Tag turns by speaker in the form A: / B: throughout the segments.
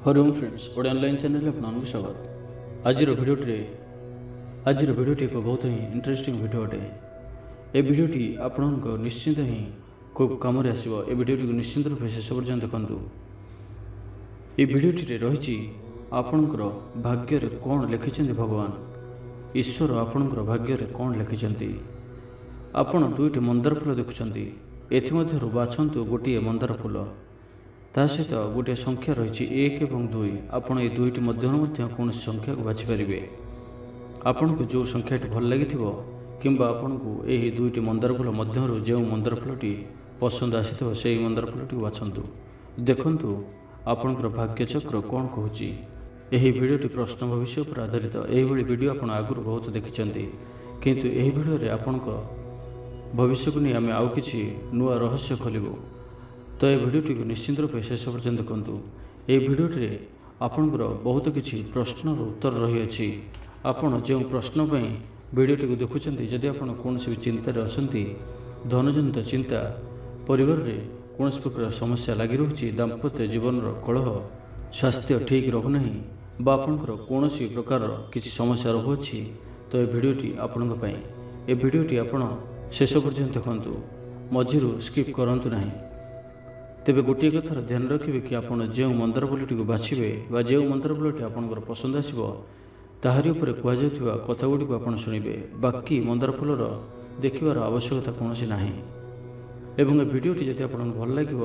A: Hariom friends Odia online channel में आपको स्वागत। आज भिडियोटी एक बहुत ही इंटरेस्टिंग भिडियो अटे। ए भिडियोटी आपको निश्चिंत ही खूब कम आसो। ए भिडियोटी को निश्चिंत रूप शेष पर्यटन देखु। ये भिडियोटी रही आपणकर भाग्य कौन लिखिं भगवान ईश्वर आपणकर भाग्य कौन लिखिं। आपण दुईटी मंदार फूल देखुं। एमध्य बाछंतु गोटे मंदार फूल ता सहित गोटे संख्या रही 1 और 2। आपड़ ये दुईटी मध्य कौन संख्या को बाछिपारे। आपन को जो संख्याटी भल लगी कि आपन को यही दुईटी मंदार फूल मध्य जो मंदार फूलटी पसंद आसी से मंदार फूलटी को बाछंतु। देखंतु आपणकर भाग्यचक्र कौन कहूँ। यही भिडियोटी प्रश्न भविष्य पर आधारित। यही भिडियो आप आगुरी बहुत देखिं किंतु यही भिडियो आपण भविष्य को नहीं आम आउ कि नुआ रहस्य खोलू। तो ये भिडियोटी को निश्चिंत रूप शेष पर्यटन देखु। ये भिडियोटी आपणकर बहुत किसी प्रश्न उत्तर रही अछि। आपण जो प्रश्न भिडियोटी को देखुं जदि आप कौन भी चिंतार अच्छा धनजनित चिंता परिवार में कौन प्रकार समस्या लगी रही दाम्पत्य जीवन कलह स्वास्थ्य ठीक रहुना आपणकर कौन प्रकार किसी समस्या रहुच्छी तो ये भिडियोटी आपण ये भिडियोटी आपण शेष पर्यटन देखु। मझिरू स्किप करूँ ना। तेबे गोटे कथार ध्यान रखिए कि आपड़ जो मंदार फूलटी को बाछिबे बा जो मंदार फूलटी आपंकर पसंद आसो ताहारी उपरे कहुवा कथा गुड़िक आप शुणिबे। बाकी मंदार फूलर देखिबार आवश्यकता कौन ना। एवं भिडियोटी जब आप भल लगे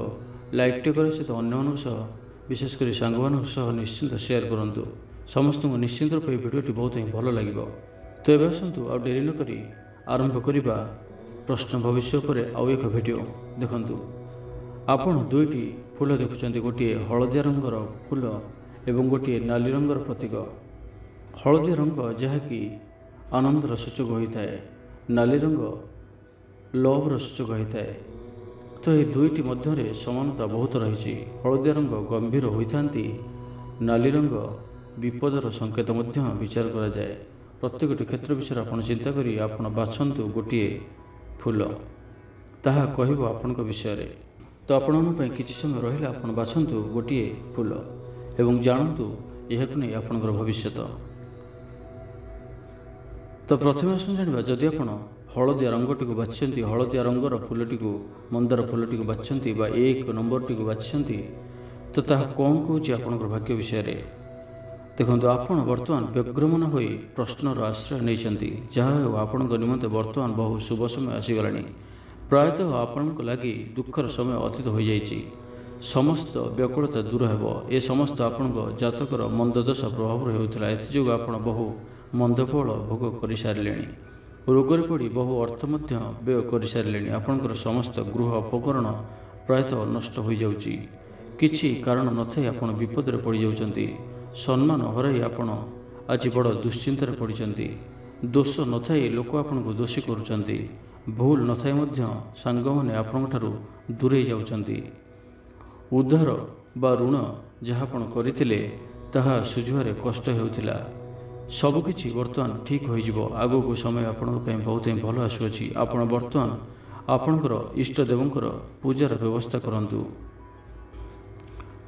A: लाइक करे सहित अन्य विशेषकर सांग मान निश्चिंत शेयर करूँ। समस्त को निश्चिंत रूप भिडियोटी बहुत ही भल लगे। तो ये आसतु आ डेरी नक आरंभ करवा प्रश्न भविष्य पर आउ एक भिडियो देखंतु। आपण दुईटी फूल देखुं गोटे हलदिया रंगर फूल एवं गोटे नाली रंगर प्रतीक। हलदिया रंग जहाँकि आनंदर सूचक होता है, नाली रंग लवर सूचक होता है। तो ये दुईटी मध्य समानता बहुत रही। हलदिया रंग गंभीर होता, नाली रंग विपदर संकेत विचार करा जाए। प्रत्येक क्षेत्र विषय आप चिंता करी आप बाछंतु गोटे फूल ताहा कहब आपण विषय। तो आपण किसी समय रहा आप बाछंतु गोटे फूल एवं जानतु यह नहीं आपणकर भविष्य। तो प्रथम आसन जाना जदि आप हलदिया रंगटी को बाछिंट हलदिया रंगर फूलटी को मंदार फूलटी को बाछिंट 1 नंबरटी को बाछिंट तो ताहा कौन कहूँ आपणकर भाग्य विषय। देखो आपण बर्तमान व्यग्रमन हो प्रश्नर आश्रय नहीं जहाँ आपण निमंते बर्तमान बहु शुभ समय आसीगला। प्रायतः आपण लगी दुखर समय अतीत हो जाइए। समस्त व्याकुलता दूर हो। ए समस्त आपण जातकर मंददशा प्रभाव होता एथजोग आप बहु मंदफल भोग कर सारे। रोगर पड़ी बहु अर्थ व्यय कर सारे। आपणकर समस्त गृह उपकरण प्रायतः नष्ट हो जाउची। किछि कारण न थाई आपण विपद में पड़ जाउचंती। सम्मान हराई आपण आज बड़ दुश्चिंतार पड़ते। दोष न थाई लोक आपण को दोषी करुचंती। भूल न थाई मध्य सांग माने आपण ठारू दूरे जाउचंती। उद्धार बा ऋण जहाँ आपण करिथिले ताहा सुझुवारे कष्ट हेउथिला। सबकिछि वर्तमान ठीक हो जिवो। आगो को समय आपण पे बहुत ही भल आसुअछि। आपण वर्तमान आपणकर इष्ट देवंकर पूजार व्यवस्था करंतु।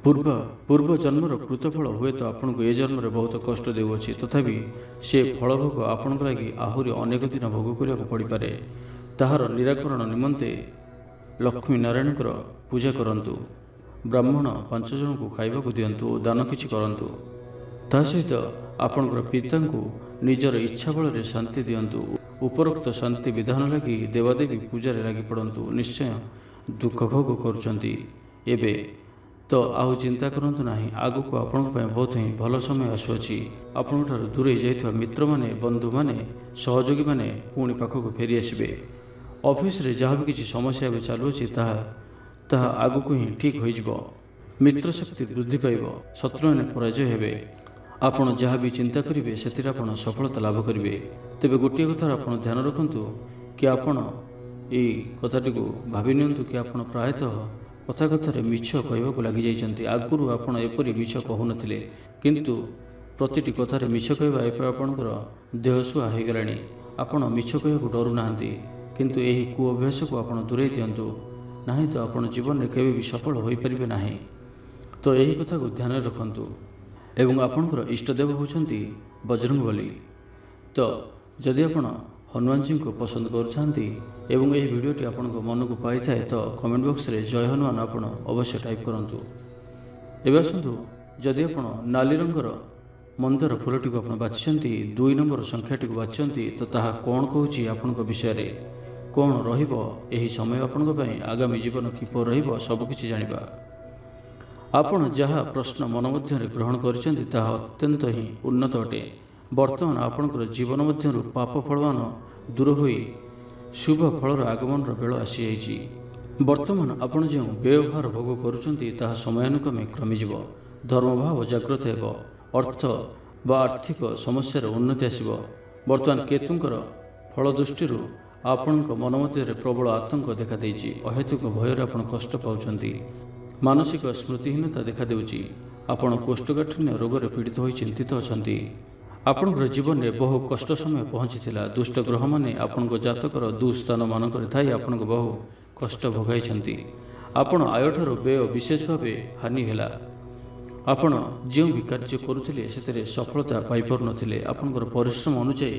A: पूर्व जन्मर कृतफल हुए तो आपन को ए जन्म रे बहुत कष्ट देउछि तथापि से फलभोग आपन लगी आहुरी अनेक दिन भोग करिया पड़ी पारे। ताहार निराकरण निमंते लक्ष्मी नारायण पूजा करंतु। ब्राह्मण 5 जन को खाइबा को दियंतु। दान किछि करंतु। ता सहित आपनकर पिता को निजर इच्छा बल रे शांति दियंतु। उपरोक्त शांति विधान लगी देवादेवी पूजा रे लगी पड़ंतु। निश्चय दुख भोग करुचंती। एबे तो आउ चिंता करंतु नाही। आगु को आपण बहुत ही भल समय आसुअछि। आपण ठार दूरे जाइथवा मित्र माने बंधु माने सहयोगी माने पुणी पाखक फेरी आसबे। ऑफिस रे जहाँ भी किसी समस्या भी चलुछि ताहा आगु को ही ठीक हो जिवो। मित्र शक्ति वृद्धि पाइब। शत्रु ने पराजय हेबे। आपण जहाँ भी चिंता करिवे सेतिर आपण सफलता लाभ करिवे। तेबे गोटे कथार आपण ध्यान रखंतु कि आपण ए कथाटी को भाबी नियंतु कि आपण प्रायतः कथा कथार मिछ कहवाक लगी जाइए। आगुरी आपड़ एपरी मिछ कहूनथिले किंतु प्रतिटी कथार मिछ कहवा आपणकर देहसुआ हो गलानी। आपण मिछ कहवाक डरू नाहांती किंतु यही कुअभ्यास को आपण दूरे दिंतु। नहीं तो आपण जीवन में केवे भी सफल हो पारिबे नाही। तो यही कथा को ध्यान रखु एवं आपणकर इष्टदेव होती बजरंगबली। तो जदि आप हनुमान जी को पसंद करुँच एवं यह वीडियोटी आपण मन को पाई थाए तो कमेंट बॉक्स रे जय हनुमान आप अवश्य टाइप करूँ। एवं आसतु जदि आप नाली रंगर मंदार फूलटी को बाछिंट 2 नंबर संख्याटी को बाछिंट तो ताहा कौन कहूँ आपण विषय कौन रही समय आपण आगामी जीवन किपर सबकि जाना। आपण जहाँ प्रश्न मन मध्य ग्रहण कर अत्यंत ही उन्नत अटे। वर्तमान आपणकर जीवन मध्य पाप फलवान दूर हो शुभ फलर आगमन बेल आसी जाइए। वर्तमान आपण जो व्यवहार भोग करुँच समयानुक्रमे क्रमीज धर्मभाव जागृत हो अर्थ व आर्थिक समस्यार उन्नति आसब। वर्तमान केतुंकर फल दृष्टि आपण मन मध्य प्रबल आतंक देखा अहेतुक भयर आप कष्ट पाँच मानसिक स्मृतिहीनता देखा देउची। आपण कोष्ठकाठिन्य रोग पीड़ित हो चिंतित अच्छा। आपणकर जीवन में बहु कष्ट समय पहुँची दुष्ट ग्रह मैंने आपण जातकर दुस्थान मानक आपण बहु कष्ट भोगाई। आपण आय ठार व्यय विशेष भाव हानि है। आपण जो भी कार्य करुले से सफलता पाइपर नथिले। आपणकर परिश्रम अनुसार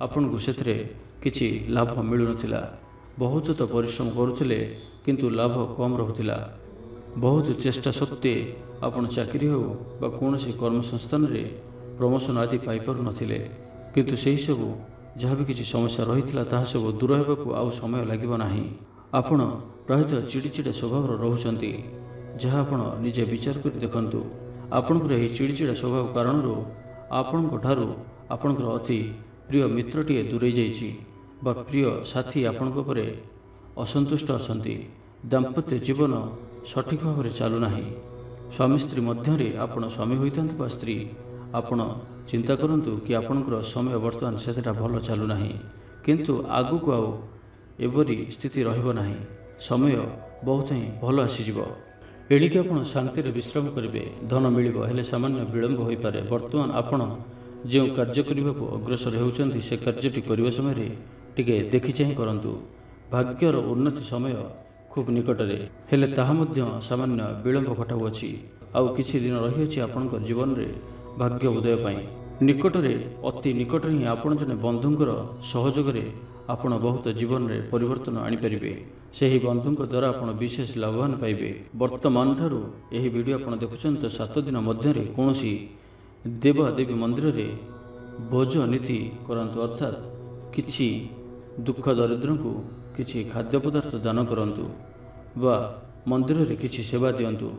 A: आपण को से किछि लाभ मिलु नथिला। बहुत तो परिश्रम करुले किंतु लाभ कम रहुतिला। बहुत चेष्टा सत्वे आपण चाकरी हो बा कोनोसी कर्म संस्थान रे प्रमोशन आदि पाइपर नथिले किंतु सेही सब जहाँ भी किसी समस्या रही ताहा सब दूर होगा आउ समय लगे ना। आपण प्रायतः चिड़चिड़ा स्वभाव रोचंती जहाँ आपण निजे विचार कर देखु। आपणकर यह चिड़चिड़ा स्वभाव कारण आपणकर अति प्रिय मित्रटीए दूरे जाइए बा प्रिय साथी आपण असंतुष्ट अच्छा। दाम्पत्य जीवन सठिक भाव में चलूना। स्वामी स्त्री मध्य आपण स्वामी होता स्त्री आपण चिंता करंतु कि आपणकर समय वर्तमान से भल चलूना किंतु आगु को आउ एवरी स्थिति रहिबो नाही। समय बहुत ही भल आसीजिव। एणिके आपण शांति विश्राम करेंगे धन मिलिबो हेले सामान्य विलंब हो पारे। वर्तमान आपण जो कार्य करने को अग्रसर होउचंती से कार्यटी करने समय टिके देखि चाहि करंतु। भाग्यर उन्नति समय खूब निकटरे हेले ताहा मध्य सामान्य विलंब घटाउछि। आउ किछि दिन रही अछि आपणकर जीवन में भाग्य उदय पाई। निकटरे अति निकट ही आपण जने बंधुंकर सहयोग आपण बहुत जीवन में परिवर्तन आनीपारे। से ही बंधुंक द्वारा आपण विशेष लाभवान पाइबे। वर्तमान ठारू यही वीडियो आपण देखुछन तो 7 दिन मध्य कौनसी देवादेवी मंदिर में भोज नीति करंतु अर्थात किछि दुख दरिद्र को किछि खाद्य पदार्थ दान करंतु बा मंदिर में किछि सेवा दियंतु।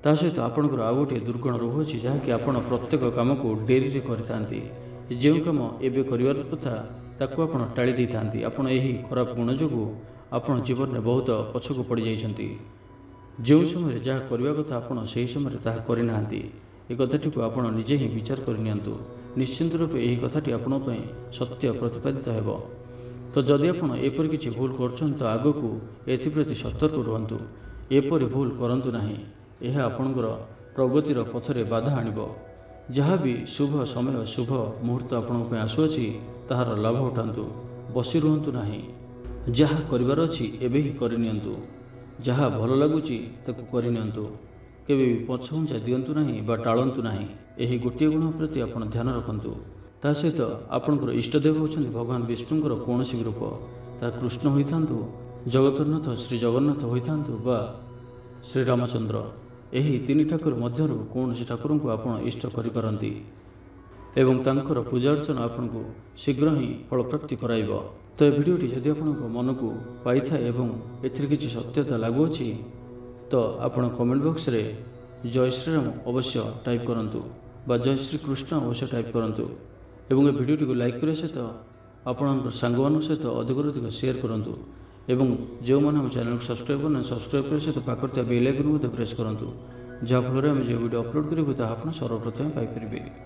A: ता सहित आपणकर आउ गोटे दुर्गुण रोग अच्छी जहाँकि आपण प्रत्येक काम को डेरी करते जो कम एवं कर कथा ताकू आप टाड़ी दे था। आपण यही खराब गुण जो आपण जीवन में बहुत पछक पड़ जाइछंती। जो समय जहाँ करने कथा आपण से समय ताहा करना। ये कथाटी को आप निजे ही विचार करनियंतु। निश्चिंत रूपे यही कथाटी आपण सत्य प्रतिपादित हेबो। तो जदि आप एपरि किछि भूल करछन तो आगो को एथिप्रति सतर्क रुहंतु। एपरि भूल करंतु नाही। यह आपणकर प्रगतिर पथरे बाधा आणिब। जहाँ भी शुभ समय शुभ मुहूर्त आपण आसुअछि ताहार लाभ उठातु। बसी रुहंतु नाही। जहाँ करिवार अछि एबे ही करनियंतु। जहाँ भल लगुछि ताकू करनियंतु। केबे भी पछघुंचा दियंतु नाही बा टाळंतु नाही। एही गोटे गुण प्रति आपण ध्यान रखंतु। ता सहित आपणकर इष्टदेव होछन्ति भगवान विष्णुଙ୍କର कौनसी रूप ता कृष्ण होइथांतु जगतनाथ श्री जगन्नाथ होइथांतु बा श्री रामचंद्र। यही 3 ठाकुर मध्य कौन से ठाकुर को आप इष्ट करिपारंती एवं तांकर पूजा अर्चना आपन को शीघ्र ही फलप्राप्ति कराइब। तो भिडियोटी जदि आपण मन को पाई थाए एवं एथिर किछि सत्यता लागुअछि तो आपण कमेंट बॉक्स रे जय श्रीराम अवश्य टाइप करंतु बा जय श्री कृष्ण अवश्य टाइप करंतु एवं भिडियोटी को लाइक करे सहित आपण सांगमान सहित अधिक अधिक शेयर करंतु एवं जो मैंने हम चैनल को सब्सक्राइब करना सब्सक्राइब कर सहित पाखर बेल आइकन प्रेस करंतु जहाँफल आम जो वीडियो अपलोड करूँ ताहा सर्वप्रथम पाइपर।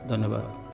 A: धन्यवाद।